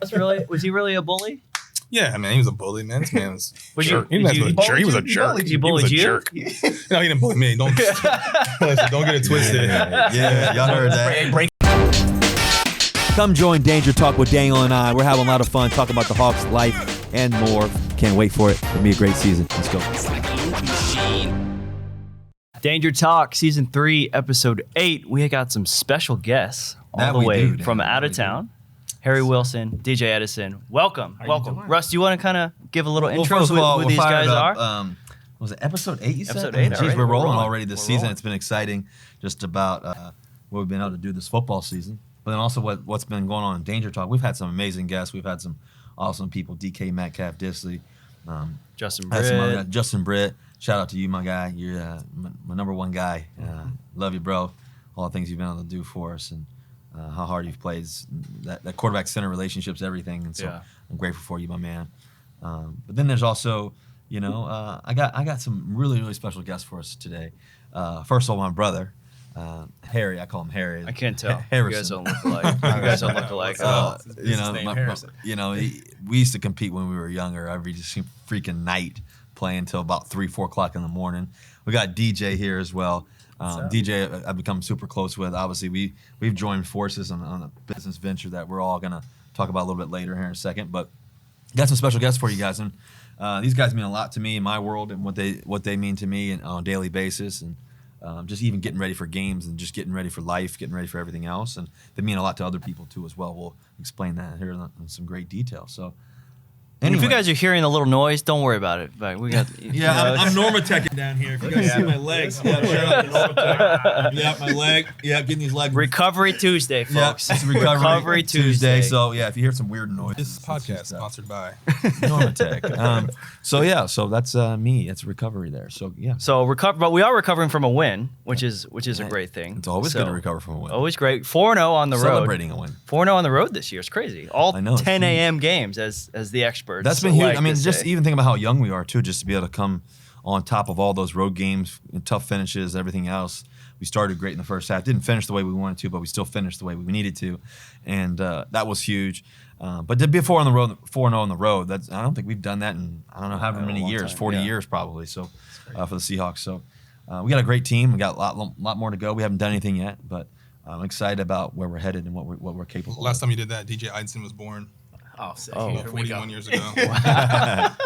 Was he really a bully? Yeah, man, he was a bully, man. This man was a jerk. He was a jerk. He bullied you? No, he didn't bully me. Don't get it twisted. Yeah, y'all heard that. Come join Danger Talk with Daniel and I. We're having a lot of fun talking about the Hawks' life and more. Can't wait for it. It'll be a great season. Let's go. Danger Talk, Season 3, Episode 8. We got some special guests all the way from out of town. Harry Wilson, DJ Eidson. Welcome. Russ, do you want to kind of give a little intro first of all, who these guys are? Was it Episode 8 you said? Episode 8, Jeez, right. we're rolling already this season. It's been exciting just about what we've been able to do this football season. But then also what's been going on in Danger Talk. We've had some amazing guests. We've had some awesome people, DK Metcalf, Disley. Justin Britt. Justin Britt. Shout out to you, my guy. You're my number one guy. Love you, bro. All the things you've been able to do for us and how hard you've played. That quarterback-center relationship's everything. And so I'm grateful for you, my man. But then there's also, I got some really, really special guests for us today. First of all, my brother, Harry. I call him Harry. I can't tell. Harrison. You guys don't look alike. We used to compete when we were younger every just freaking night, playing until about 3, 4 o'clock in the morning. We got DJ here as well. DJ, I've become super close with. Obviously, we've joined forces on a business venture that we're all gonna talk about a little bit later here in a second. But got some special guests for you guys, and these guys mean a lot to me in my world and what they mean to me on a daily basis, and just even getting ready for games and just getting ready for life, getting ready for everything else, and they mean a lot to other people too as well. We'll explain that here in some great detail. So. Anyway. If you guys are hearing a little noise, don't worry about it. But we got I'm Normateching down here. If you guys see my legs, shout out to Normatech. Yeah, my leg. Yeah, getting these legs. Recovery Tuesday, folks. It's Recovery Tuesday. So if you hear some weird noise, This podcast sponsored by Normatech. So that's me. It's recovery there. So yeah. But we are recovering from a win, which is a great thing. It's always good to recover from a win. Always great. 4-0 on the road. Celebrating a win. 4-0 on the road this year. It's crazy. All 10 a.m. games as the experts. That's been huge. I mean, just even think about how young we are too, just to be able to come on top of all those road games, tough finishes, everything else. We started great in the first half. Didn't finish the way we wanted to, but we still finished the way we needed to, and that was huge. But to be 4-0 on the road, I don't think we've done that in however many years, 40 years probably. So for the Seahawks, so we got a great team. We got a lot more to go. We haven't done anything yet, but I'm excited about where we're headed and what we're capable. Last time you did that, DJ Eidson was born. Oh, 41 years ago.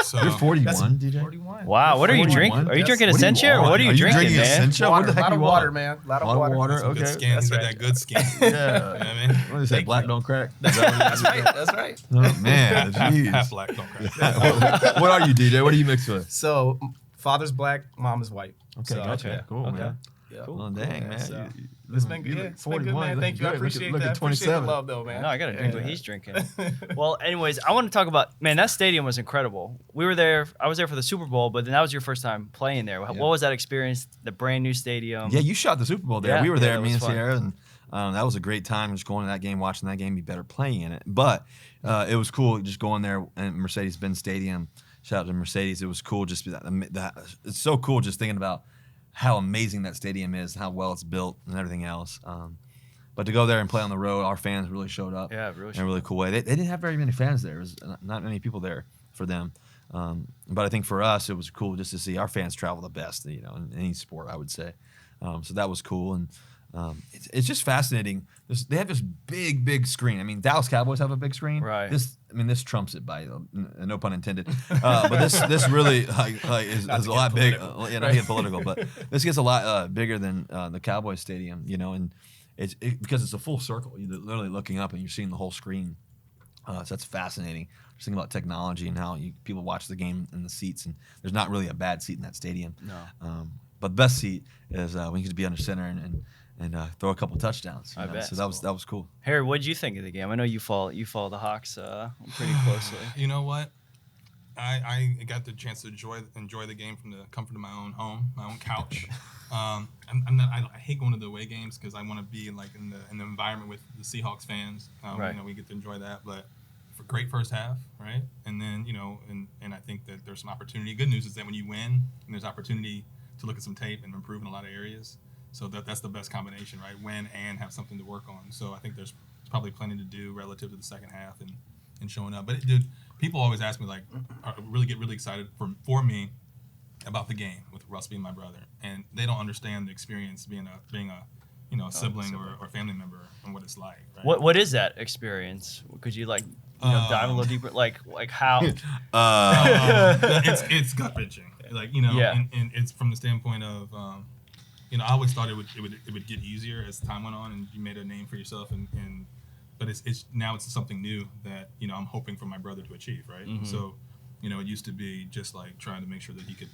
So you're 41, DJ? 41. Wow, what are you drinking? Are you drinking Essentia? What are you drinking, man? Essentia? What the heck A lot you of want? water, man. A lot of water. Good skin. He's got that good skin. Yeah. You know what I mean? What is that? Black don't crack? That's right. That's right. Oh, man, jeez. Half black, don't crack. What are you, DJ? What do you mix with? So, father's black, mom is white. Okay, So, gotcha. Cool, okay. man. Yeah. Cool. Well, dang, man. So, it's been good. It's been good, man. Thank you. I appreciate look that. at Appreciate the 27. love, though, man. No, I gotta drink what he's drinking. Well, anyways, I want to talk about, man, that stadium was incredible. We were there. I was there for the Super Bowl, but then that was your first time playing there. What was that experience? The brand new stadium. Yeah, you shot the Super Bowl there. Yeah, we were there, that me was and fun. Sierra, and that was a great time just going to that game, watching that game, be better playing in it. But it was cool just going there in Mercedes-Benz Stadium. Shout out to Mercedes. It was cool just that. It's so cool just thinking about how amazing that stadium is, how well it's built, and everything else. But to go there and play on the road, our fans really showed up. Yeah, really. In a really cool way. They didn't have very many fans there. It was not many people there for them. But I think for us, it was cool just to see our fans travel the best, in any sport, I would say. So that was cool. And it's just fascinating. They have this big screen. I mean, Dallas Cowboys have a big screen. Right. This trumps it by no pun intended. But this really is a lot big. Not to get political, but this gets a lot bigger than the Cowboys Stadium. And because it's a full circle. You're literally looking up and you're seeing the whole screen. So that's fascinating. Just thinking about technology and how people watch the game in the seats, and there's not really a bad seat in that stadium. No. But the best seat is when you get to be under center and throw a couple touchdowns. I bet. So that was cool. Harry, what did you think of the game? I know you follow the Hawks pretty closely. You know what? I got the chance to enjoy the game from the comfort of my own home, my own couch. I hate going to the away games because I want to be like in the environment with the Seahawks fans. Right. We get to enjoy that, but for great first half, right? And then and I think that there's some opportunity. Good news is that when you win, and there's opportunity to look at some tape and improve in a lot of areas. So that's the best combination, right? Win and have something to work on. So I think there's probably plenty to do relative to the second half, and and showing up. But dude, people always ask me like, really get really excited for me about the game with Russ being my brother, and they don't understand the experience being a sibling or family member and what it's like. Right? What is that experience? Could you dive a little deeper? Like how? It's gut wrenching. Like and it's from the standpoint of I always thought it would get easier as time went on and you made a name for yourself but it's now it's something new that I'm hoping for my brother to achieve, right? Mm-hmm. So it used to be just like trying to make sure that he could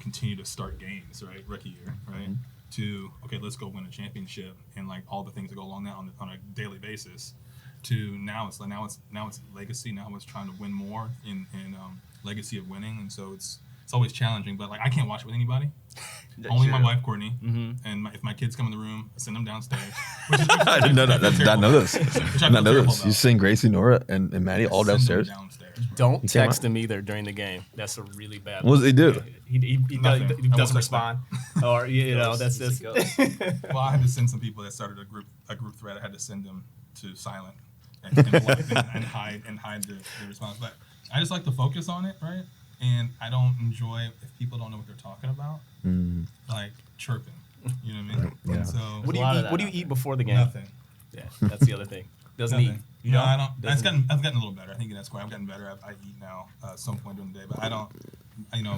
continue to start games, right, rookie year, right, mm-hmm. to let's go win a championship and like all the things that go along that on a daily basis, to now it's legacy. Now it's trying to win more in legacy of winning, and so it's always challenging. But like I can't watch it with anybody. Only my wife Courtney, mm-hmm. and if my kids come in the room, I send them downstairs. I didn't know that. I know this. You sing Gracie, Nora, and Maddie all downstairs. Don't text him either during the game. That's a really bad. What does he do? He doesn't respond, or that's. Well, I had to send some people that started a group thread. I had to send them to silent and hide the response. But I just like to focus on it, right? And I don't enjoy if people don't know what they're talking about, like chirping. You know what I mean? Yeah. And so what do you eat before the game? Nothing. Yeah, that's the other thing. Doesn't eat. No, I don't. I've gotten a little better. I think that's quite. I've gotten better. I eat now at some point during the day, but I don't.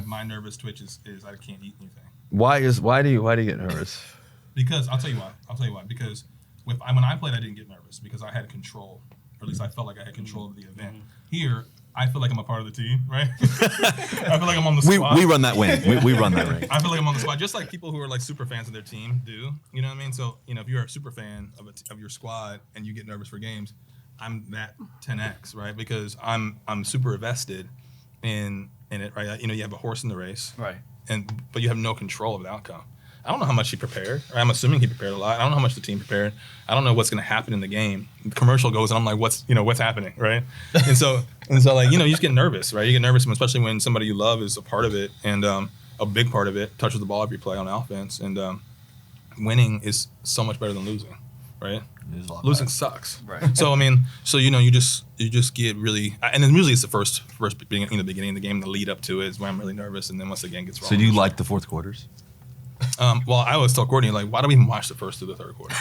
My nervous twitch is I can't eat anything. Why do you get nervous? Because I'll tell you why. Because when I played, I didn't get nervous because I had control, or at least I felt like I had control of the event. Here, I feel like I'm a part of the team, right? I feel like I'm on the squad. We run that wing. We run that ring. I feel like I'm on the squad, just like people who are like super fans of their team do. You know what I mean? So if you're a super fan of your squad and you get nervous for games, I'm that 10x, right? Because I'm super invested in it, right? You have a horse in the race, right? But you have no control of the outcome. I don't know how much he prepared. I'm assuming he prepared a lot. I don't know how much the team prepared. I don't know what's going to happen in the game. The commercial goes, and I'm like, what's happening, right? and so like, you just get nervous, right? You get nervous, especially when somebody you love is a part of it, and a big part of it, touches the ball every play on offense, and winning is so much better than losing, right? Losing sucks, right? So you just get really, and then usually it's the first beginning of the game, the lead up to it is when I'm really nervous, and then once the game gets wrong. So do you like the fourth quarters? Well, I always tell Courtney, like, why do we even watch the first through the third quarter?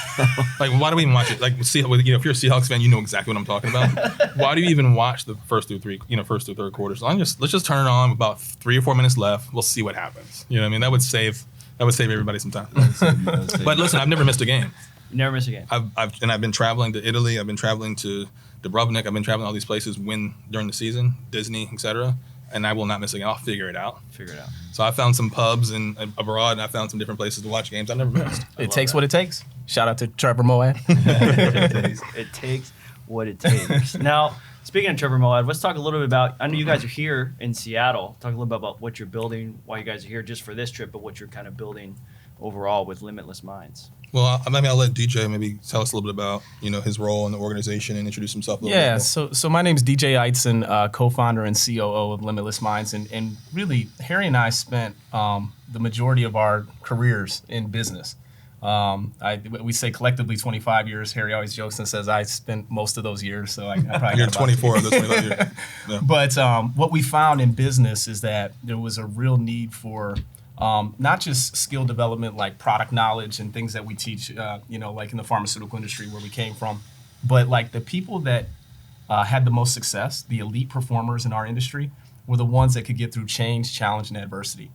Like, why do we even watch it? Like, if you're a Seahawks fan, you know exactly what I'm talking about. Why do you even watch the first through third quarters? Let's just turn it on with about 3 or 4 minutes left. We'll see what happens. You know what I mean? That would save everybody some time. But listen, I've never missed a game. Never miss a game. I've been traveling to Italy. I've been traveling to Dubrovnik. I've been traveling all these places during the season, Disney, etc. And I will not miss a game. I'll figure it out. So I found some pubs abroad, and I found some different places to watch games I've never missed. It takes what it takes. Shout out to Trevor Moawad. It takes what it takes. Now, speaking of Trevor Moawad, let's talk a little bit about, I know you guys are here in Seattle. Talk a little bit about what you're building, why you guys are here just for this trip, but what you're kind of building overall with Limitless Minds. Well, I'll let DJ maybe tell us a little bit about his role in the organization and introduce himself a little bit. Yeah, so my name's DJ Eidson, co-founder and COO of Limitless Minds, and really Harry and I spent the majority of our careers in business. We say collectively 25 years. Harry always jokes and says I spent most of those years, so I probably You're 24 of those 25 years. Yeah. But what we found in business is that there was a real need for not just skill development like product knowledge and things that we teach, like in the pharmaceutical industry where we came from, but like the people that had the most success, the elite performers in our industry, were the ones that could get through change, challenge, and adversity.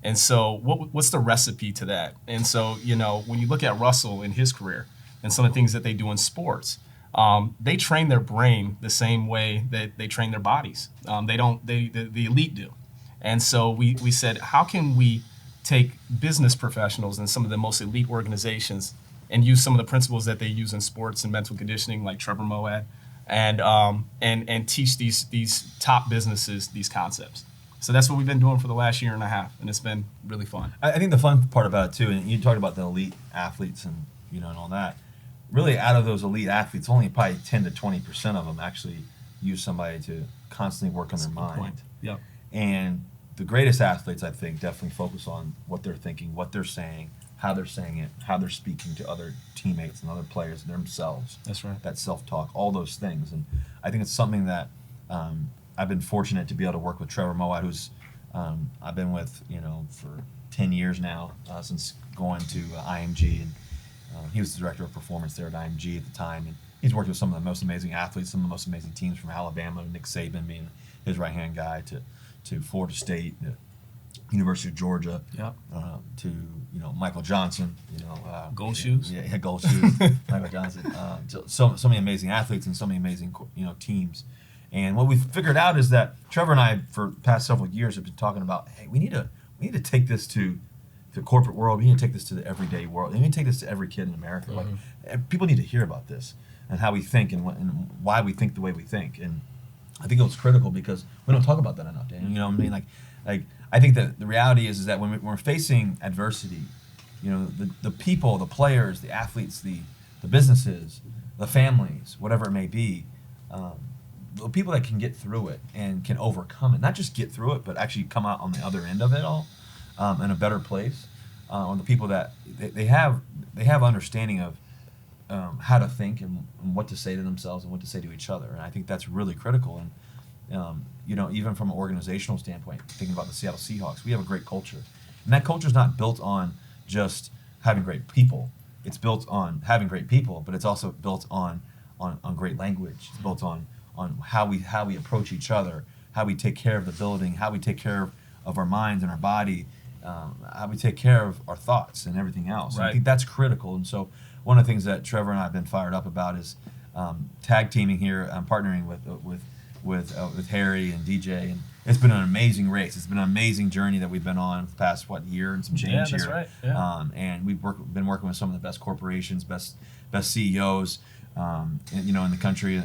And so what's the recipe to that? And so, when you look at Russell in his career and some of the things that they do in sports, they train their brain the same way that they train their bodies. The elite do. And so we said, how can we take business professionals and some of the most elite organizations and use some of the principles that they use in sports and mental conditioning, like Trevor Moawad, and teach these top businesses these concepts. So that's what we've been doing for the last year and a half, and it's been really fun. I think the fun part about it too, and you talked about the elite athletes and and all that. Really, out of those elite athletes, only probably 10 to 20% of them actually use somebody to constantly work on their mind. Yep. And the greatest athletes, I think, definitely focus on what they're thinking, what they're saying, how they're saying it, how they're speaking to other teammates and other players, themselves. That's right. That self-talk, all those things. And I think it's something that I've been fortunate to be able to work with Trevor Moawad, who's I've been with, for 10 years now, since going to IMG. And he was the director of performance there at IMG at the time. And he's worked with some of the most amazing athletes, some of the most amazing teams from Alabama, Nick Saban being his right-hand guy, to Florida State, the University of Georgia, to Michael Johnson, gold shoes. Yeah, gold shoes. Michael Johnson. So many amazing athletes and so many amazing teams. And what we've figured out is that Trevor and I, for the past several years, have been talking about, hey, we need to take this to the corporate world. We need to take this to the everyday world. We need to take this to every kid in America. Mm-hmm. Like, people need to hear about this and how we think and why we think the way we think. And I think it was critical because we don't talk about that enough, Dan. You know what I mean? Like I think that the reality is that when we're facing adversity, the people, the players, the athletes, the businesses, the families, whatever it may be, the people that can get through it and can overcome it, not just get through it, but actually come out on the other end of it all in a better place, or the people that they have understanding of how to think and what to say to themselves and what to say to each other. And I think that's really critical. And even from an organizational standpoint, thinking about the Seattle Seahawks, we have a great culture, and that culture is not built on just having great people. It's built on having great people, but it's also built on great language. It's built on how we approach each other, how we take care of the building, how we take care of our minds and our body, how we take care of our thoughts and everything else. Right. I think that's critical. And so one of the things that Trevor and I have been fired up about is tag teaming here. I'm partnering with Harry and DJ, and it's been an amazing race. It's been an amazing journey that we've been on the past year and some change here. That's right. Yeah. And we've been working with some of the best corporations, best CEOs, in the country,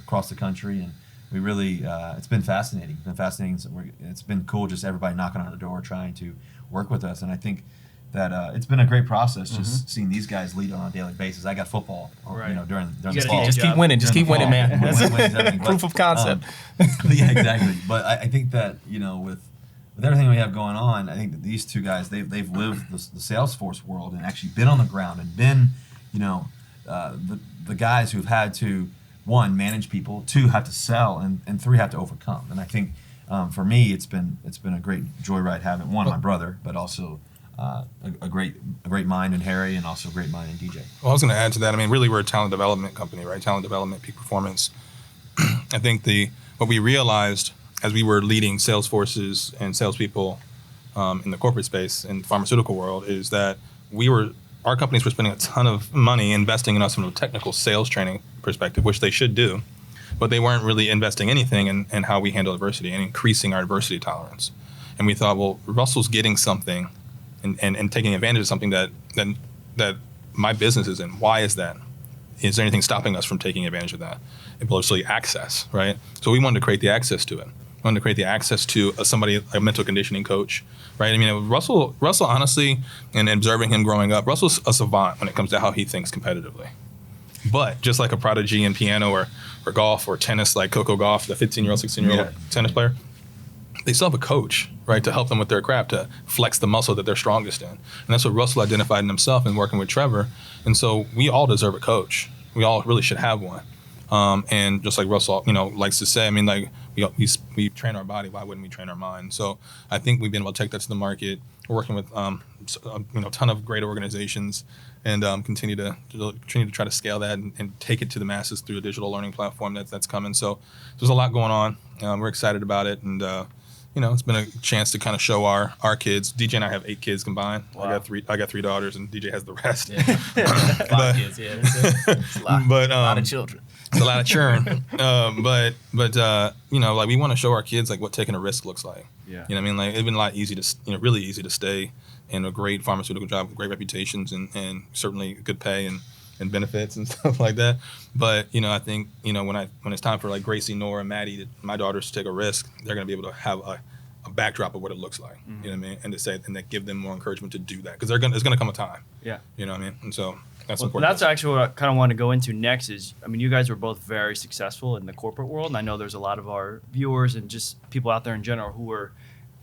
across the country, and we really it's been fascinating. It's been cool, just everybody knocking on the door trying to work with us, and I think that it's been a great process just seeing these guys lead on a daily basis. I got football, during the fall. Just keep winning. Just keep winning, man. That's proof of concept. Yeah, exactly. But I think that with everything we have going on, I think that these two guys they've lived the Salesforce world and actually been on the ground and been the guys who've had to, 1, manage people, 2, have to sell, and 3, have to overcome. And I think for me, it's been a great joyride having, 1, my brother, but also a great mind in Harry, and also a great mind in DJ. Well, I was going to add to that. I mean, really, we're a talent development company, right? Talent development, peak performance. I think what we realized as we were leading sales forces and salespeople in the corporate space in the pharmaceutical world is that our companies were spending a ton of money investing in us from a technical sales training perspective, which they should do, but they weren't really investing anything in how we handle adversity and increasing our adversity tolerance. And we thought, well, Russell's getting something and taking advantage of something that my business is in. Why is that? Is there anything stopping us from taking advantage of that? And mostly access, right? So we wanted to create the access to it. We wanted to create the access to somebody, a mental conditioning coach, right? I mean, Russell, honestly, and observing him growing up, Russell's a savant when it comes to how he thinks competitively. But just like a prodigy in piano or golf or tennis, like Coco Gauff, the 15-year-old, 16-year-old tennis player, they still have a coach, right, to help them with their craft, to flex the muscle that they're strongest in. And that's what Russell identified in himself in working with Trevor. And so we all deserve a coach. We all really should have one. And just like Russell, likes to say, I mean, like we train our body, why wouldn't we train our mind? So I think we've been able to take that to the market. We're working with a ton of great organizations, and continue to try to scale that and take it to the masses through a digital learning platform that's coming. So there's a lot going on. We're excited about it, and it's been a chance to kind of show our kids. DJ and I have 8 kids combined. Wow. I got 3 daughters, and DJ has the rest. Yeah. A lot of kids, yeah. It's a lot, a lot of children. It's a lot of churn. But we want to show our kids like what taking a risk looks like. Yeah. You know what I mean? Like, it's been a lot really easy to stay in a great pharmaceutical job with great reputations and certainly good pay and benefits and stuff like that. But, I think, when it's time for like Gracie, Nora, Maddie, my daughters to take a risk, they're going to be able to have a backdrop of what it looks like. Mm-hmm. You know what I mean? And to say, and that give them more encouragement to do that, because there's going to come a time. Yeah. You know what I mean? And so that's important. That's actually what I kind of want to go into next is, I mean, you guys were both very successful in the corporate world, and I know there's a lot of our viewers and just people out there in general who are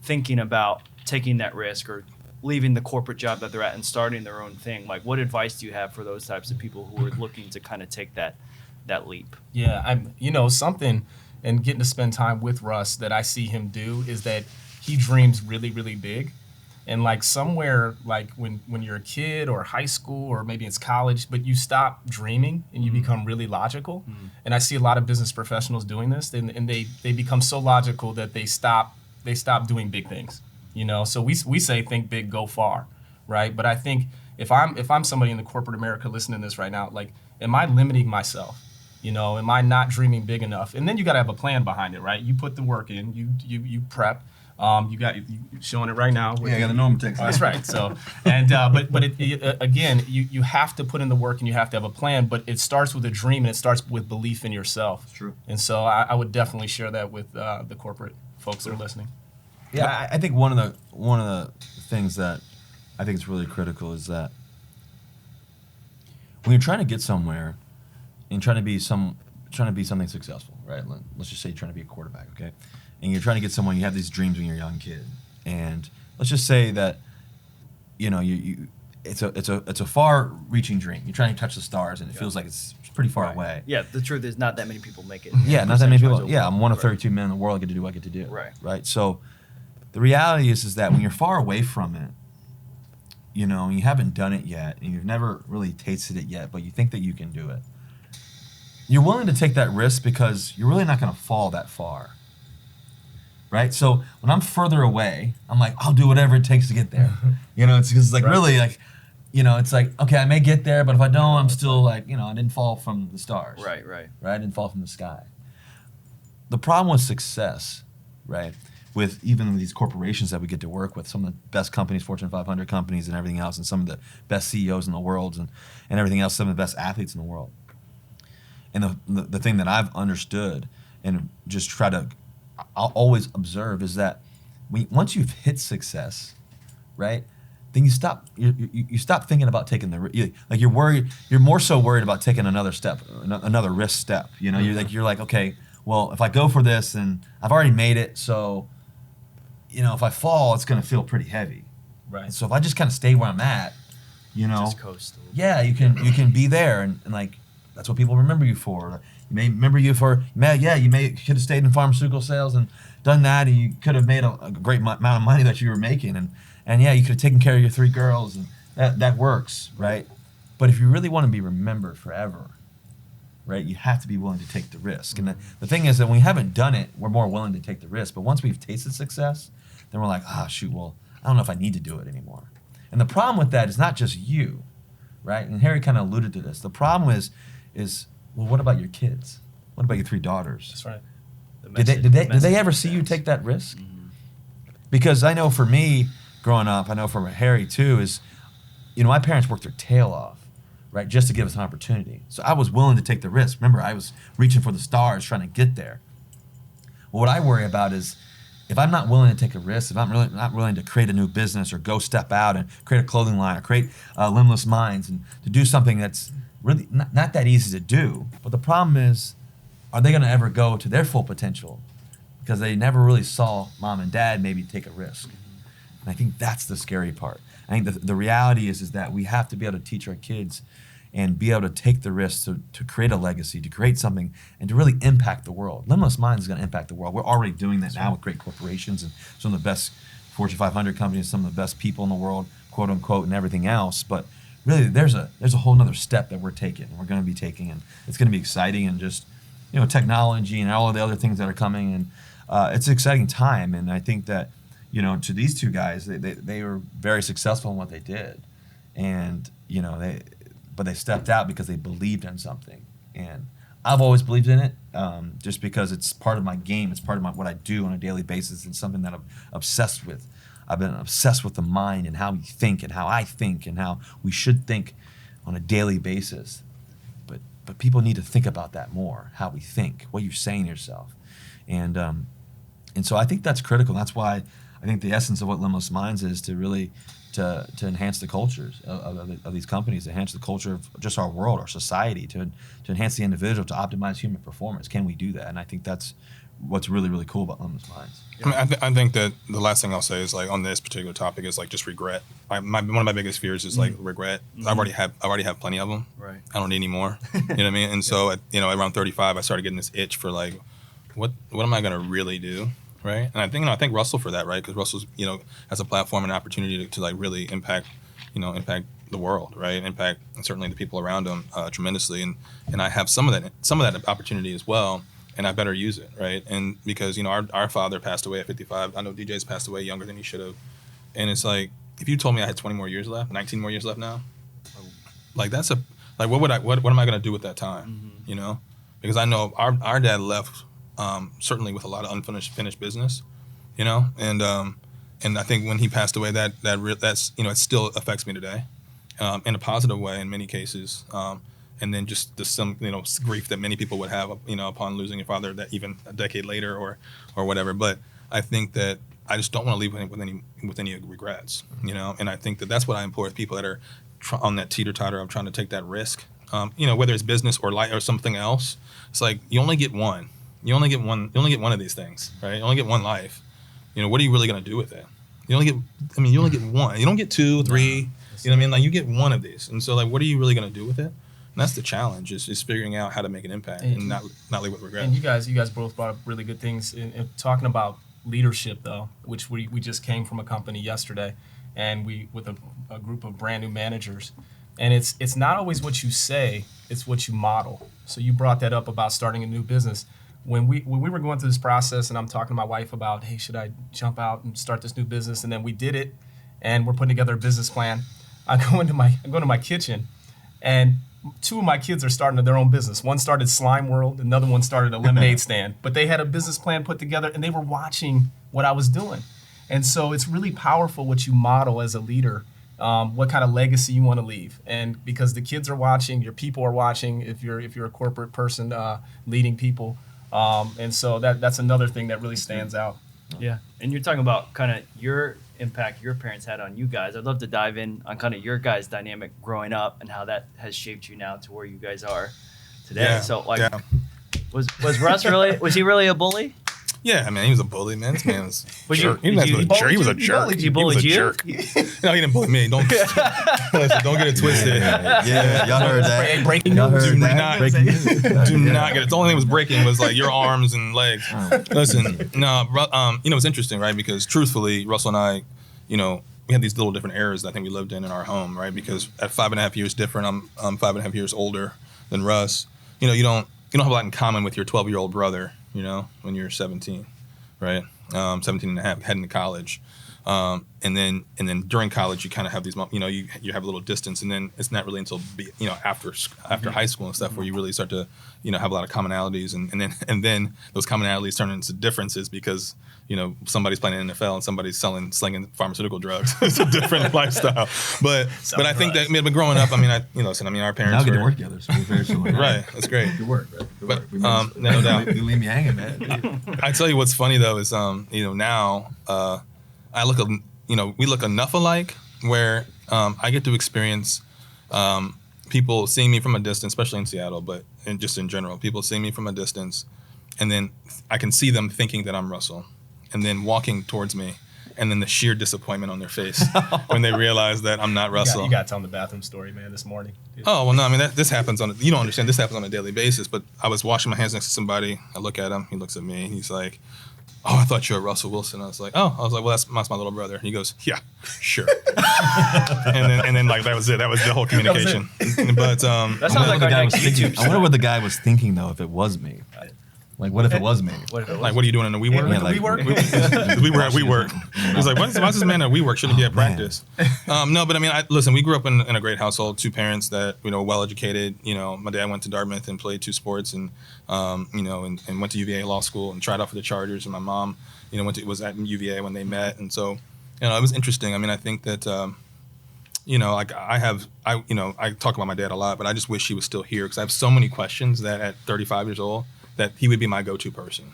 thinking about taking that risk or leaving the corporate job that they're at and starting their own thing. Like, what advice do you have for those types of people who are looking to kind of take that leap? Yeah, something, and getting to spend time with Russ that I see him do is that he dreams really, really big. And like somewhere like when you're a kid or high school or maybe it's college, but you stop dreaming and you become really logical. And I see a lot of business professionals doing this, and they become so logical that they stop doing big things. So we say think big, go far, right? But I think if I'm somebody in the corporate America listening to this right now, like, am I limiting myself? Am I not dreaming big enough? And then you got to have a plan behind it, right? You put the work in, you prep. You showing it right now. I got a normal text. That's right. So, and but again, you have to put in the work and you have to have a plan. But it starts with a dream and it starts with belief in yourself. It's true. And so I would definitely share that with the corporate folks that are listening. Yeah, I think one of the things that I think is really critical is that when you're trying to get somewhere and trying to be something successful, right? Let's just say you're trying to be a quarterback, okay? And you're trying to get someone, you have these dreams when you're a young kid. And let's just say that, it's a far-reaching dream. You're trying to touch the stars, and it feels like it's pretty far away. Yeah, the truth is not that many people make it. Yeah, not that many people. Yeah, I'm one of 32 men in the world. I get to do what I get to do. Right. Right. So the reality is that when you're far away from it, and you haven't done it yet, and you've never really tasted it yet, but you think that you can do it, you're willing to take that risk because you're really not going to fall that far. Right? So when I'm further away, I'm like, I'll do whatever it takes to get there. It's because like really like, it's like, okay, I may get there, but if I don't, I'm still like, I didn't fall from the stars. Right. I didn't fall from the sky. The problem with success, right, with even these corporations that we get to work with, some of the best companies, Fortune 500 companies and everything else, and some of the best CEOs in the world and everything else, some of the best athletes in the world. And the thing that I've understood and just I'll always observe is that once you've hit success, right, then you stop thinking about taking you're worried. You're more so worried about taking another step, another risk step. You're like, okay, well, if I go for this, then I've already made it. So, if I fall, it's going to feel pretty heavy. Right. So if I just kind of stay where I'm at, just coast. Yeah, you can be there, and like that's what people remember you for. You may remember you for, you could have stayed in pharmaceutical sales and done that, and you could have made a great amount of money that you were making, and you could have taken care of your 3 girls, and that works, right? But if you really want to be remembered forever, right, you have to be willing to take the risk. And the thing is that when we haven't done it, we're more willing to take the risk. But once we've tasted success, then we're like, shoot, well, I don't know if I need to do it anymore. And the problem with that is not just you, right? And Harry kind of alluded to this. The problem is well, what about your kids? What about your 3 daughters? That's right. Did they ever see you take that risk? Mm-hmm. Because I know for me, growing up, I know for Harry too, is, my parents worked their tail off, right, just to give us an opportunity. So I was willing to take the risk. Remember, I was reaching for the stars, trying to get there. Well, what I worry about is if I'm not willing to take a risk, if I'm really not willing to create a new business or go step out and create a clothing line or create Limitless Minds and to do something that's really not that easy to do. But the problem is, are they going to ever go to their full potential? Because they never really saw mom and dad maybe take a risk. And I think that's the scary part. I think the reality is that we have to be able to teach our kids and be able to take the risk to create a legacy, to create something, and to really impact the world. Limitless Minds is going to impact the world. We're already doing that now with great corporations and some of the best Fortune 500 companies, some of the best people in the world, quote unquote, and everything else. But really, there's a whole nother step that we're taking, and we're going to be taking, and it's going to be exciting, and just technology and all of the other things that are coming, and it's an exciting time. And I think that to these 2 guys, they were very successful in what they did, and but they stepped out because they believed in something, and I've always believed in it, just because it's part of my game, it's part of what I do on a daily basis, it's something that I'm obsessed with. I've been obsessed with the mind and how we think and how I think and how we should think on a daily basis. But people need to think about that more, how we think, what you're saying to yourself. And so I think that's critical. That's why I think the essence of what Limitless Minds is to really to enhance the cultures of these companies, to enhance the culture of just our world, our society, to enhance the individual, to optimize human performance. Can we do that? And I think that's what's really, really cool about Limitless Minds. I mean, I think that the last thing I'll say is like on this particular topic is like just regret. One of my biggest fears is like regret. I already have plenty of them. Right. I don't need any more. You know what I mean? And so around 35, I started getting this itch for like, what am I gonna really do? Right. And I think Russell for that, right? Because Russell's has a platform and opportunity to like really impact the world, right? Impact certainly the people around him tremendously. And I have some of that opportunity as well. And I better use it, right? And because our father passed away at 55. I know DJ's passed away younger than he should have. And it's like, if you told me I had 20 more years left, 19 more years left now, like what am I gonna do with that time? Mm-hmm. Because I know our dad left certainly with a lot of unfinished business, and I think when he passed away, that's it still affects me today, in a positive way in many cases. And then just some grief that many people would have upon losing your father, that even a decade later or whatever. But I think that I just don't want to leave with any regrets, And I think that's what I implore people that are on that teeter-totter of trying to take that risk, whether it's business or life or something else. It's like you only get one. You only get one of these things, right? You only get one life. What are you really going to do with it? You only get one. You don't get 2, 3. Like you get one of these, and so like, what are you really going to do with it? And that's the challenge, is figuring out how to make an impact and not leave with regret. And you guys both brought up really good things in talking about leadership, though, which we just came from a company yesterday, and we with a group of brand new managers, and it's not always what you say, it's what you model. So you brought that up about starting a new business. When we were going through this process, and I'm talking to my wife about, hey, should I jump out and start this new business? And then we did it, and we're putting together a business plan. I go into my kitchen, and 2 of my kids are starting their own business. One started Slime World, another one started a lemonade stand. But they had a business plan put together, and they were watching what I was doing. And so it's really powerful what you model as a leader, what kind of legacy you want to leave. And because the kids are watching, your people are watching, if you're a corporate person leading people. And so that's another thing that really stands out. Yeah. And you're talking about kind of your impact your parents had on you guys. I'd love to dive in on kind of your guys' dynamic growing up and how that has shaped you now to where you guys are today. Yeah, so was Russ was he really a bully? Yeah, I mean, he was a bully, man. This man was Was jerk. you- He was did a you- jerk. He was a he jerk. bullied you? He was a Bullied you? jerk. No, he didn't bully me. Don't listen, don't get it twisted. Yeah, y'all heard that. Breaking Y'all news. heard Do that. not- Breaking news. Do not get it. The only thing that was breaking was like your arms and legs. Listen, no, it's interesting, right? Because truthfully, Russell and I, we had these little different eras that I think we lived in our home, right? Because at 5.5 years different, I'm 5.5 years older than Russ. You don't have a lot in common with your 12-year-old brother, when you're 17, right? 17 and a half, heading to college. And then during college, you kind of have these, you have a little distance, and then it's not really until after high school and stuff where you really start to, have a lot of commonalities, and then those commonalities turn into differences because, somebody's playing in the NFL and somebody's slinging pharmaceutical drugs. It's a different lifestyle. But I think that, but growing up, our parents Now we get to work together, so we're very similar. right. That's great. Good work, bro. Good But, work. We no doubt. You leave me hanging, man. I tell you what's funny though is now we look enough alike where I get to experience people seeing me from a distance, especially in Seattle, but just in general, people seeing me from a distance, and then I can see them thinking that I'm Russell, and then walking towards me, and then the sheer disappointment on their face when they realize that I'm not Russell. You got to tell them the bathroom story, man, this morning. Oh, well, no, I mean, this happens you don't understand, this happens on a daily basis, but I was washing my hands next to somebody, I look at him, he looks at me, and he's like, oh, I thought you were Russell Wilson. I was like, well, that's my little brother. And he goes, yeah, sure. and then like, that was it. That was the whole communication. But, That sounds like our next YouTube. I wonder what the guy was thinking though if it was me. Like, what if it was me? like, what are you doing in the WeWork? Yeah, like- We were at WeWork. He was like, why's this man at WeWork? Shouldn't he be at practice? No, but I mean, listen, we grew up in a great household, 2 parents that, well-educated. My dad went to Dartmouth and played 2 sports and went to UVA law school and tried out for the Chargers. And my mom, was at UVA when they met. And so, it was interesting. I mean, I think that, I talk about my dad a lot, but I just wish he was still here because I have so many questions that at 35 years old, that he would be my go-to person,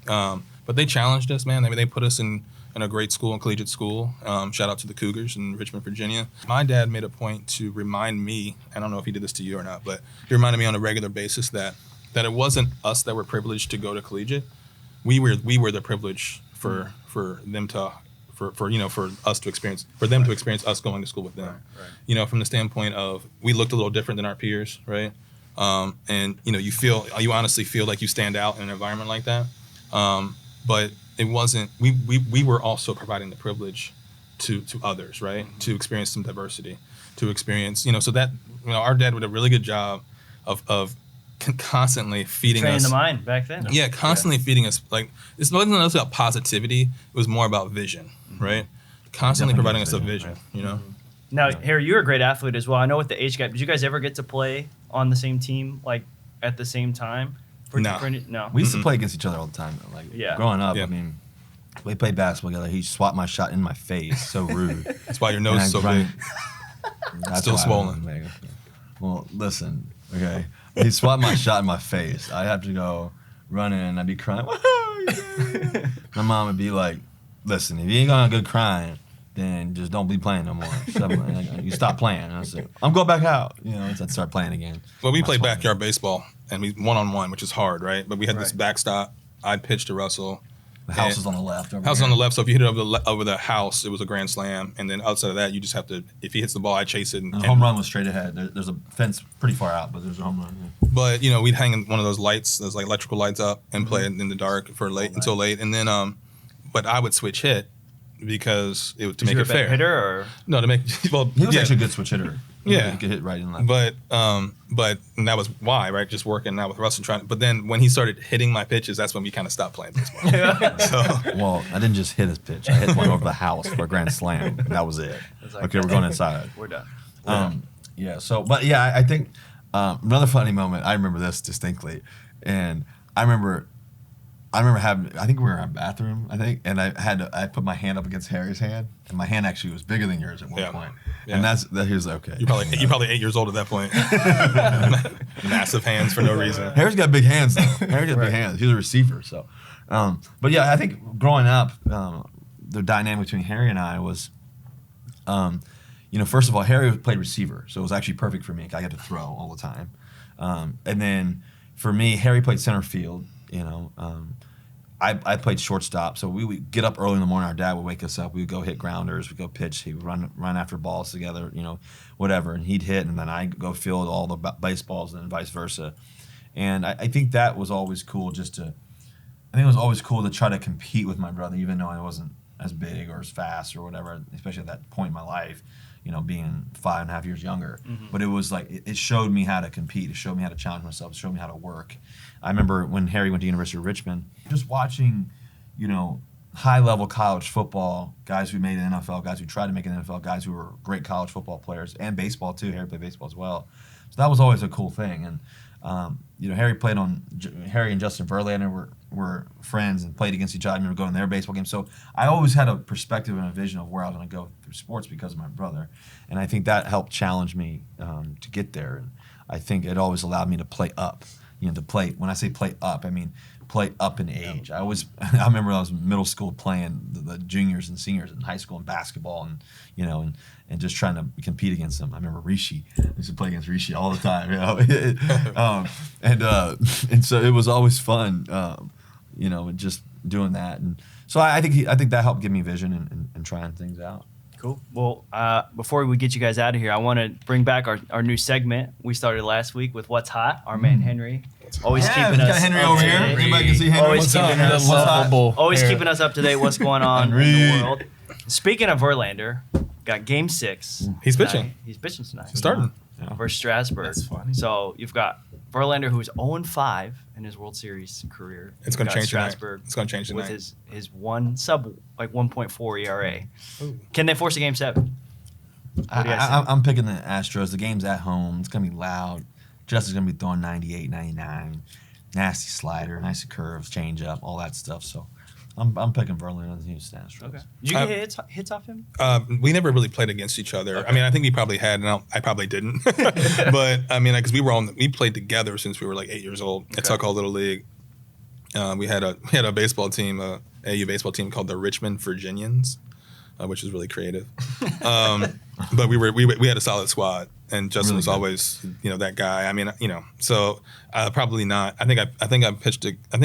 But they challenged us, man. I mean, they put us in a great school, in collegiate school. Shout out to the Cougars in Richmond, Virginia. My dad made a point to remind me, I don't know if he did this to you or not, but he reminded me on a regular basis that that it wasn't us that were privileged to go to collegiate. We were the privilege for them to for us to experience, for them to experience us going to school with them. Right. From the standpoint of we looked a little different than our peers, right? And you honestly feel like you stand out in an environment like that. But it wasn't. We were also providing the privilege to others, right? Mm-hmm. To experience some diversity, to experience so that our dad did a really good job of constantly feeding training us. the mind back then. Yeah, constantly feeding us. Like, it wasn't about positivity. It was more about vision, right? Constantly providing us a vision, Mm-hmm. Now, Harry, you're a great athlete as well. I know with the age gap, did you guys ever get to play on the same team, like at the same time? No. We used to play against each other all the time. Like, growing up, Yeah. I mean, we played basketball together. He swapped my shot in my face. So rude. That's why your nose is so big. That's still swollen. Well, listen, okay. He swapped my shot in my face. I'd have to go running and I'd be crying. My mom would be like, listen, if you ain't got a good crying, then just don't be playing no more. You stop playing. And I was like, I'm going back out. I'd start playing again. Well, we played backyard baseball, and we one-on-one, which is hard, right? But we had this backstop. I'd pitch to Russell. The house is on the left. House is on the left, so if you hit it over the house, it was a grand slam. And then outside of that, you just have to, if he hits the ball, I chase it. And home run was straight ahead. There's a fence pretty far out, but there's a home run. Yeah. But, we'd hang one of those lights, those like electrical lights up, and play it in the dark until late. And then, but I would switch hit because it was to make it fair. Hitter or? No, to make, well, he was actually a good switch hitter. Yeah. He could hit right and left. But and that was why, right? Just working out with Russell but then when he started hitting my pitches, that's when we kind of stopped playing baseball. Well, I didn't just hit his pitch. I hit one over the house for a grand slam. And that was it. Okay, we're going inside. We're done. Yeah. So, but yeah, I think another funny moment. I remember this distinctly, and I remember having. I think we were in our bathroom. And I put my hand up against Harry's hand, and my hand actually was bigger than yours at one point. Yeah. And he was like, okay. You're probably 8 years old at that point. Massive hands for no reason. Harry's got big hands though. Harry's got big hands. He's a receiver. So, but yeah, I think growing up, the dynamic between Harry and I was, first of all, Harry played receiver, so it was actually perfect for me. I got to throw all the time, and then for me, Harry played center field. I played shortstop, so we would get up early in the morning. Our dad would wake us up. We would go hit grounders. We'd go pitch. He would run after balls together, whatever. And he'd hit, and then I'd go field all the baseballs, and then vice versa. And I think that was always cool. I think it was always cool to try to compete with my brother, even though I wasn't as big or as fast or whatever, especially at that point in my life, being 5.5 years younger. Mm-hmm. But it was like, it showed me how to compete. It showed me how to challenge myself. It showed me how to work. I remember when Harry went to University of Richmond, just watching, high-level college football, guys who made the NFL, guys who tried to make an NFL, guys who were great college football players, and baseball too. Harry played baseball as well. So that was always a cool thing. And, Harry and Justin Verlander were friends and played against each other. I remember going to their baseball games. So I always had a perspective and a vision of where I was going to go through sports because of my brother. And I think that helped challenge me to get there. And I think it always allowed me to play up. When I say play up, I mean play up in age. I remember when I was in middle school playing the juniors and seniors in high school in basketball and just trying to compete against them. I remember Rishi. I used to play against Rishi all the time, and so it was always fun, just doing that. And so I think that helped give me vision and trying things out. Cool. Well, before we get you guys out of here, I want to bring back our new segment we started last week with What's Hot. Our man Henry, always keeping us Henry up over to here. date. Anybody can see Henry. Always keeping us up to date. What's going on in the world? Speaking of Verlander, got Game 6. He's tonight. pitching. He's pitching tonight. He's starting versus Strasburg. That's funny. So you've got Verlander, who's 0-5 in his World Series career. It's going to change tonight. Strasburg It's going to change tonight. with his 1.4 ERA. Ooh. Can they force a Game 7? I'm picking the Astros. The game's at home. It's going to be loud. Justin's going to be throwing 98, 99. Nasty slider, nice curves, change up, all that stuff. So I'm picking Verlander and the Houston Astros. Okay. Did you get hits off him? We never really played against each other. Okay. I mean, I think we probably had, and I probably didn't. But I mean, because we played together since we were like 8 years old at Tuckahoe Little League. We had a baseball team, AU baseball team called the Richmond Virginians, which was really creative. But we had a solid squad, and Justin was always, that guy. I mean, so probably not. I think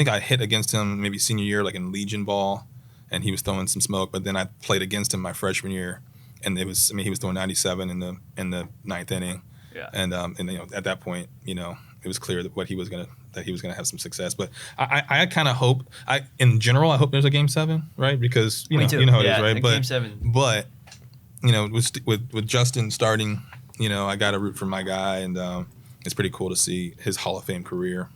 I hit against him maybe senior year, like in Legion ball, and he was throwing some smoke. But then I played against him my freshman year, and he was throwing 97 in the ninth inning. Yeah. And at that point, it was clear that he was gonna have some success. But I kind of hope, in general, I hope there's a game 7, right? Because you know how it is, right? But game 7. But with Justin starting, I got to root for my guy, and it's pretty cool to see his Hall of Fame career,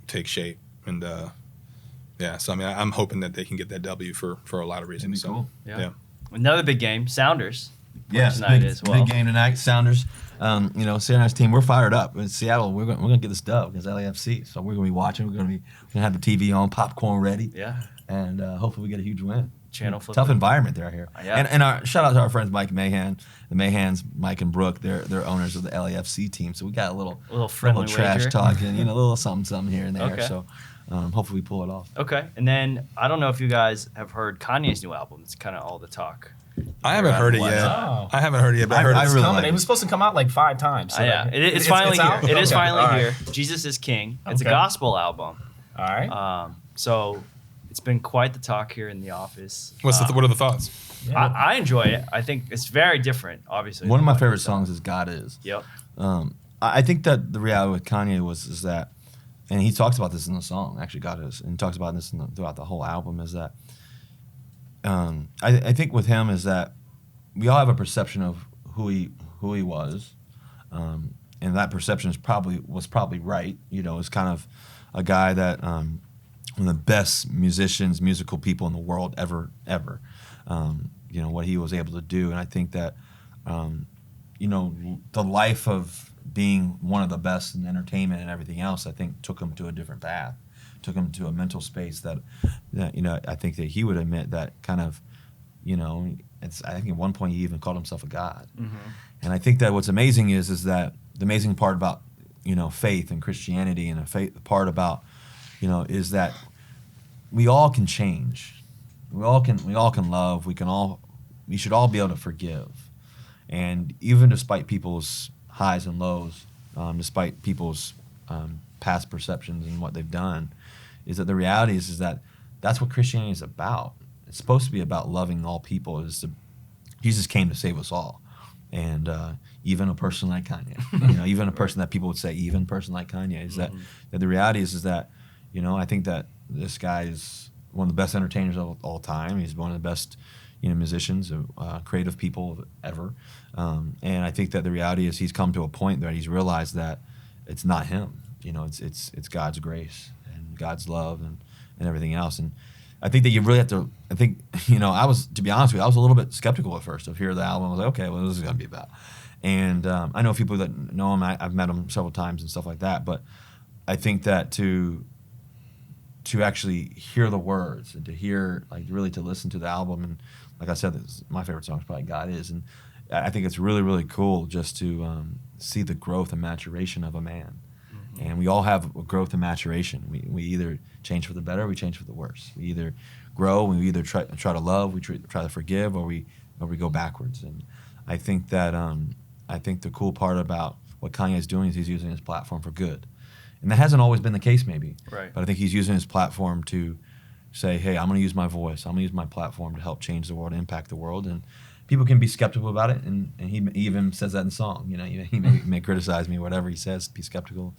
take shape. And so I mean, I'm hoping that they can get that W for a lot of reasons. That'd be cool. Yeah. Another big game, Sounders. Yes, tonight as well. Big game tonight. Sounders. Seattle's team, we're fired up. In Seattle, we're gonna get this dub against LAFC. So we're gonna be watching. We're gonna have the TV on, popcorn ready. Yeah. And hopefully we get a huge win. Channel flip. Tough environment there here. Yeah. And our shout out to our friends Mike Mahan, the Mahans, Mike and Brooke. They're owners of the LAFC team. So we got a little friendly trash wager. talking, a little something here and there. Okay. So hopefully we pull it off. Okay. And then I don't know if you guys have heard Kanye's new album. It's kind of all the talk. I haven't heard it yet. Oh. I haven't heard it yet, but I heard it's really coming. like It was supposed to come out like 5 times. So Yeah, like, it's finally here. out? It is Okay. finally All right. here. Jesus is King. It's a Okay. gospel album. All right. So it's been quite the talk here in the office. What are the thoughts? Yeah. I enjoy it. I think it's very different, obviously. One of than my what favorite he's done. songs is God Is. Yep. I think that the reality with Kanye is that, and he talks about this in the song, actually God Is, and he talks about this throughout the whole album, is that I think with him is that we all have a perception of who he was, and that perception was probably right. It's kind of a guy that one of the best musical people in the world ever. What he was able to do, and I think that the life of being one of the best in entertainment and everything else, I think took him to a different path, took him to a mental space that I think that he would admit that kind of, I think at one point he even called himself a god. Mm-hmm. And I think that what's amazing is that the amazing part about, faith and Christianity, and the part about, is that we all can change. We all can love. We should all be able to forgive. And even despite people's highs and lows, despite people's past perceptions and what they've done, is that the reality is that that's what Christianity is about. It's supposed to be about loving all people. Jesus came to save us all. And even a person like Kanye, even a person that people would say, even a person like Kanye, is that the reality is that, I think that this guy is one of the best entertainers of all time. He's one of the best, musicians, creative people ever. And I think that the reality is he's come to a point that he's realized that it's not him. It's God's grace and God's love and everything else. And I think that you really have to. I think to be honest with you, I was a little bit skeptical at first of hearing the album. I was like, okay, well, this is gonna be about. And I know a few people that know him. I've met him several times and stuff like that. But I think that to actually hear the words and to hear, really to listen to the album, and like I said, my favorite song is probably God Is, and I think it's really, really cool just to see the growth and maturation of a man. Mm-hmm. And we all have growth and maturation. We either change for the better, or we change for the worse. We either grow, we either try to love, we try to forgive, or we go backwards. And I think that I think the cool part about what Kanye is doing is he's using his platform for good. And that hasn't always been the case, maybe. Right. But I think he's using his platform to say, hey, I'm going to use my voice. I'm going to use my platform to help change the world, impact the world. And people can be skeptical about it. And he even says that in the song. He may criticize me, whatever he says, be skeptical.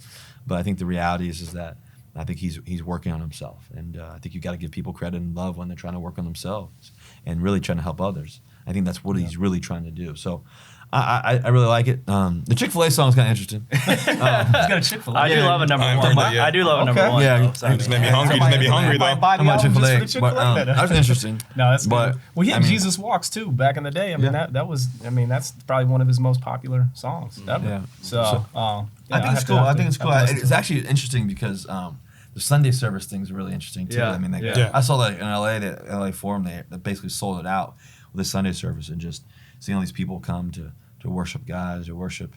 But I think the reality is that I think he's working on himself. And I think you got to give people credit and love when they're trying to work on themselves and really trying to help others. I think that's what he's really trying to do. So I really like it. The Chick-fil-A song is kind of interesting. He's got a Chick-fil-A. I do love a number I one. heard that, yeah. I do love a number Okay. one. Yeah, though, so You just made me hungry. You just made me hungry, though. Buy the I'm not album just for Chick-fil-A, the Chick-fil-A. but that was interesting. No, that's But, good. Well, he had I mean- Jesus Walks too back in the day. I mean, that's probably one of his most popular songs ever. Yeah. So, I think it's cool. I think it's cool. It's actually interesting because the Sunday service thing is really interesting too. Yeah. I mean, Yeah. I saw that in LA, the LA Forum, they basically sold it out with the Sunday service, and just seeing all these people come to worship God, to worship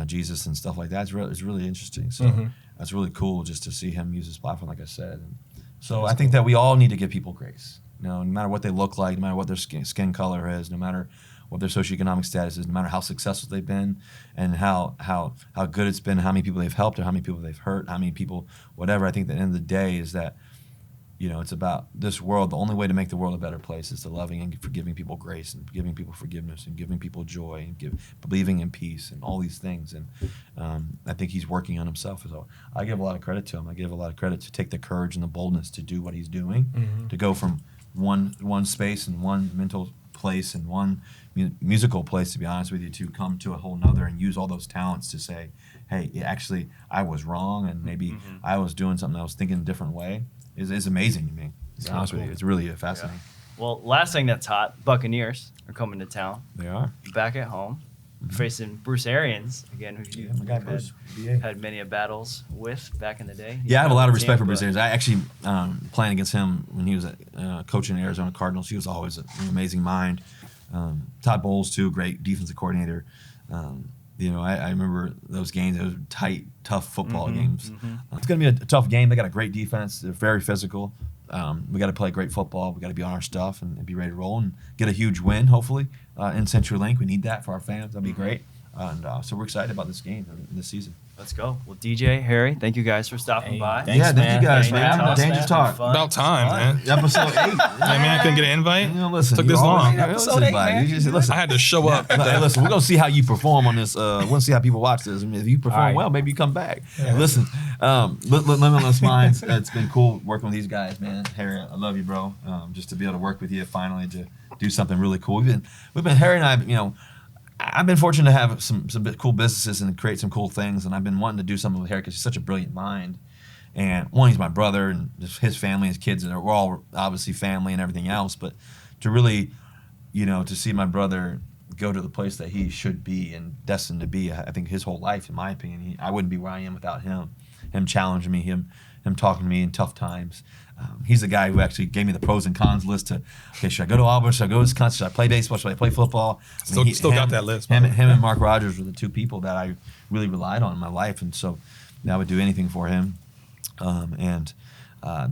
Jesus and stuff like that. It's really interesting. So that's really cool just to see him use his platform, like I said. And so I think that we all need to give people grace. No matter what they look like, no matter what their skin color is, no matter what their socioeconomic status is, no matter how successful they've been, and how good it's been, how many people they've helped, or how many people they've hurt, how many people, whatever. I think at the end of the day is that, it's about this world. The only way to make the world a better place is to loving and forgiving people grace, and giving people forgiveness, and giving people joy, and believing in peace, and all these things. And I think he's working on himself. So I give a lot of credit to him. I give a lot of credit to take the courage and the boldness to do what he's doing, to go from one space and one mental place and one musical place, to be honest with you, to come to a whole nother and use all those talents to say, hey, actually, I was wrong, and maybe I was doing something, I was thinking a different way. Is amazing to me. To be honest with you, it's really fascinating. Yeah. Well, last thing that's hot, Buccaneers are coming to town. They are back at home, facing Bruce Arians again, who you've had many battles with back in the day. Yeah, I have a lot of respect for Bruce Arians. I actually playing against him when he was coaching the Arizona Cardinals. He was always an amazing mind. Todd Bowles too, great defensive coordinator. I remember those games. Those tight, tough football games. It's going to be a tough game. They got a great defense. They're very physical. We got to play great football. We got to be on our stuff and be ready to roll and get a huge win, hopefully, in CenturyLink. We need that for our fans. That'd be great. And so we're excited about this game this season. Let's go. Well, DJ, Harry, thank you guys for stopping by. Thanks, thank you guys, man. Danger Talk. About time, man. Episode 8. Yeah, man, I couldn't get an invite. Listen, took this long. Episode 8, man. I had to show up. Hey, listen, we're going to see how you perform on this. We're going to see how people watch this. I mean, if you perform well, maybe you come back. Yeah. Listen, Limitless Minds, it's been cool working with these guys, man. Harry, I love you, bro. Just to be able to work with you finally to do something really cool. We've been Harry and I, I've been fortunate to have some cool businesses and create some cool things, and I've been wanting to do something with Harry because he's such a brilliant mind. And one, he's my brother, and his family, his kids, we're all obviously family and everything else. But to really, to see my brother go to the place that he should be and destined to be, I think his whole life, in my opinion, I wouldn't be where I am without him. Him challenging me, him talking to me in tough times. He's the guy who actually gave me the pros and cons list to, okay, should I go to Auburn? Should I go to Wisconsin? Should I play baseball? Should I play football? Still got that list. Him and Mark Rogers were the two people that I really relied on in my life, and so I would do anything for him. The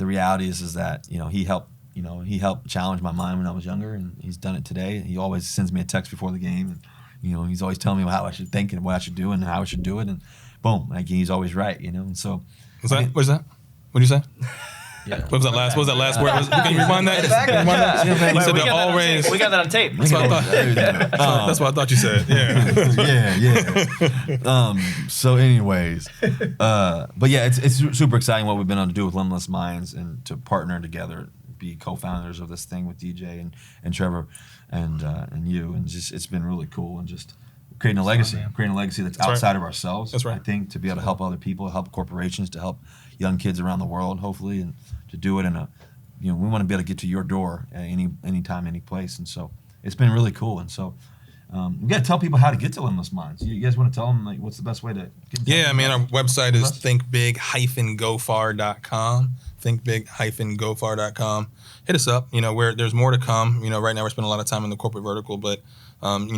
reality is that he helped challenge my mind when I was younger, and he's done it today. He always sends me a text before the game, and he's always telling me how I should think and what I should do and how I should do it, and boom, he's always right. And so. What was that? What did you say? Yeah. What was that last word? Can you rewind that? You said they're always. We got that on tape. That's what I thought you said. Yeah. So, anyways, but yeah, it's super exciting what we've been able to do with Limitless Minds and to partner together, be co-founders of this thing with DJ and Trevor and you, and just it's been really cool and just. Creating a legacy that's outside of ourselves. That's right. I think to be able to help other people, help corporations, to help young kids around the world, hopefully, and to do it in we want to be able to get to your door at any time, any place, and so it's been really cool. And so we got to tell people how to get to Limitless Minds. You guys want to tell them what's the best way to? Get our website is thinkbig-gofar.com. Thinkbig-gofar.com. Hit us up. There's more to come. Right now we're spending a lot of time in the corporate vertical, but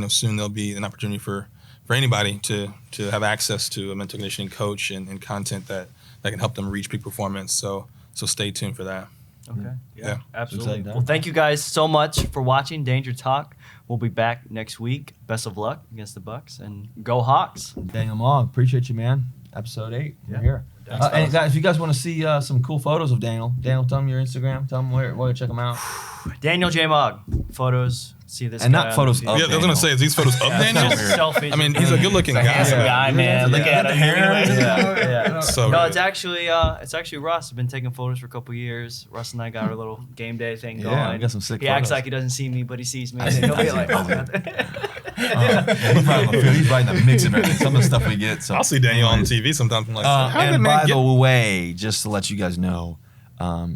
soon there'll be an opportunity for anybody to have access to a mental conditioning coach and content that can help them reach peak performance. So stay tuned for that. Okay. Yeah. Absolutely. Well, thank you guys so much for watching Danger Talk. We'll be back next week. Best of luck against the Bucks, and go Hawks. Daniel Moawad, appreciate you, man. Episode 8. We're here. And guys, if you guys want to see some cool photos of Daniel, tell them your Instagram. Tell them where to check them out. Daniel J. Mogg. Photos. See this and guy not photos of Daniel. Yeah, I was going to say, is these photos of Daniel? Selfies. I mean, he's a good-looking guy. Handsome guy, man. Look at him. Yeah. So no, it's actually Russ. I've been taking photos for a couple years. Russ and I got our little game day thing going. Yeah, I got some sick He photos. acts like he doesn't see me, but he sees me. He'll be like, he's right in the mix of everything. Some of the stuff we get. So I'll see Daniel on TV sometimes. I'm like, and by the way, just to let you guys know,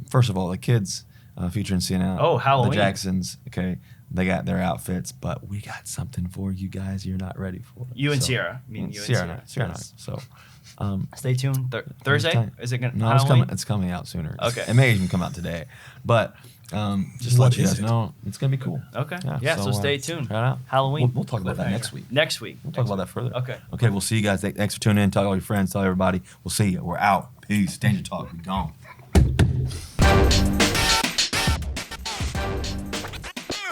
first of all, the kids featuring CNN. Oh, Halloween. The Jacksons. Okay. They got their outfits, but we got something for you guys you're not ready for. You and Sierra. Sierra. So stay tuned. Thursday? Is it going to No, it's coming out sooner. Okay. It may even come out today. But just to let you guys know, it's going to be cool. Okay. Yeah, so stay tuned. Try it out. Halloween. We'll talk about that next week. We'll talk about that further. Okay. Okay, we'll see you guys. Thanks for tuning in. Tell all your friends. Tell everybody. We'll see you. We're out. Peace. Danger Talk. We gone.